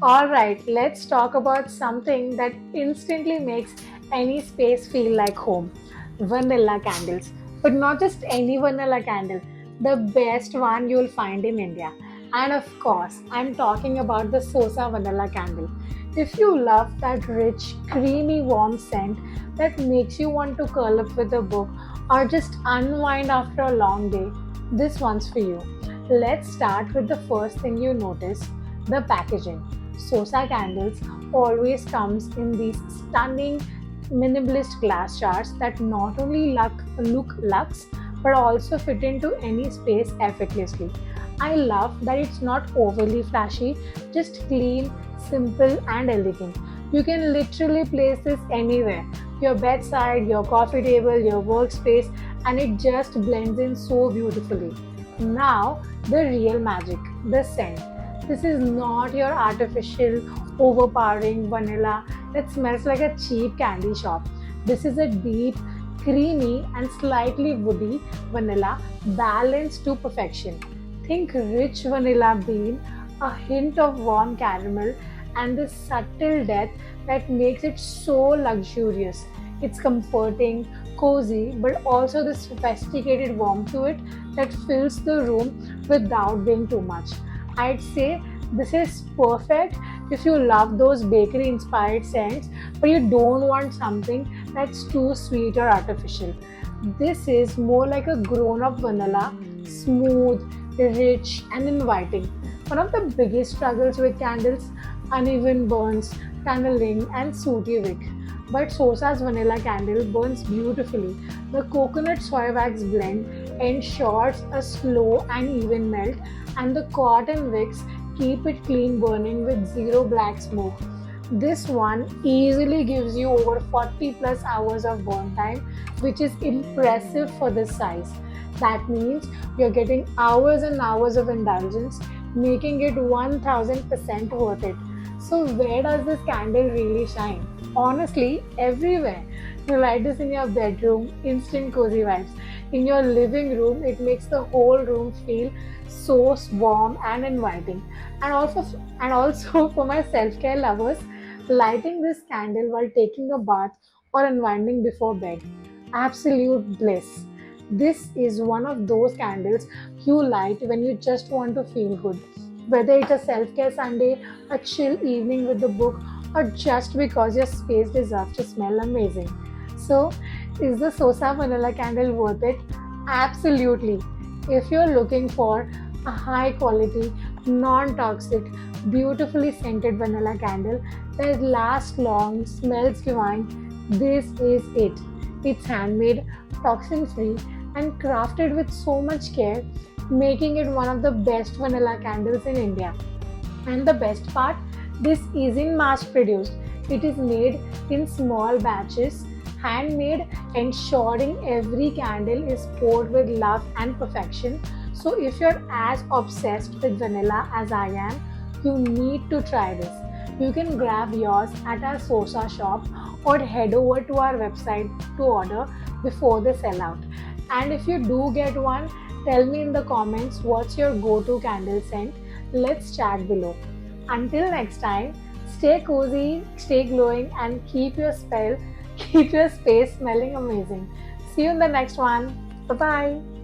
Alright, let's talk about something that instantly makes any space feel like home, vanilla candles. But not just any vanilla candle, the best one you'll find in India. And of course, I'm talking about the Sosa vanilla candle. If you love that rich, creamy, warm scent that makes you want to curl up with a book or just unwind after a long day, this one's for you. Let's start with the first thing you notice, the packaging. Sosa candles always comes in these stunning minimalist glass jars that not only look luxe but also fit into any space effortlessly. I love that it's not overly flashy, just clean, simple, and elegant. You can literally place this anywhere, your bedside, your coffee table, your workspace, and it just blends in so beautifully. Now, the real magic, the scent. This is not your artificial, overpowering vanilla that smells like a cheap candy shop. This is a deep, creamy, and slightly woody vanilla balanced to perfection. Think rich vanilla bean, a hint of warm caramel, and this subtle depth that makes it so luxurious. It's comforting, cozy, but also the sophisticated warmth to it that fills the room without being too much. I'd say this is perfect if you love those bakery inspired scents, but you don't want something that's too sweet or artificial. This is more like a grown up vanilla, smooth, rich, and inviting. One of the biggest struggles with candles, uneven burns, tunneling, and sooty wick. But Sosa's vanilla candle burns beautifully. The coconut soy wax blend ensures a slow and even melt, and the cotton wicks keep it clean burning with zero black smoke. This one easily gives you over 40 plus hours of burn time, which is impressive for this size. That means you're getting hours and hours of indulgence, making it 1000% worth it. So, where does this candle really shine? Honestly, everywhere. You light this in your bedroom, instant cozy vibes. In your living room, it makes the whole room feel so warm and inviting. And also for my self-care lovers, lighting this candle while taking a bath or unwinding before bed. Absolute bliss. This is one of those candles you light when you just want to feel good. Whether it's a self care Sunday, a chill evening with the book, or just because your space deserves to smell amazing. So, is the Sosa Vanilla candle worth it? Absolutely. If you're looking for a high quality, non toxic, beautifully scented vanilla candle that lasts long, smells divine, this is it. It's handmade, toxin free, and crafted with so much care, making it one of the best vanilla candles in India. And the best part, this isn't mass produced. It is made in small batches, handmade, ensuring every candle is poured with love and perfection. So, if you're as obsessed with vanilla as I am, you need to try this. You can grab yours at our Sosa shop or head over to our website to order before they sell out. And if you do get one, tell me in the comments what's your go to candle scent. Let's chat below. Until next time, stay cozy, stay glowing, and keep your space smelling amazing. See you in the next one. Bye bye.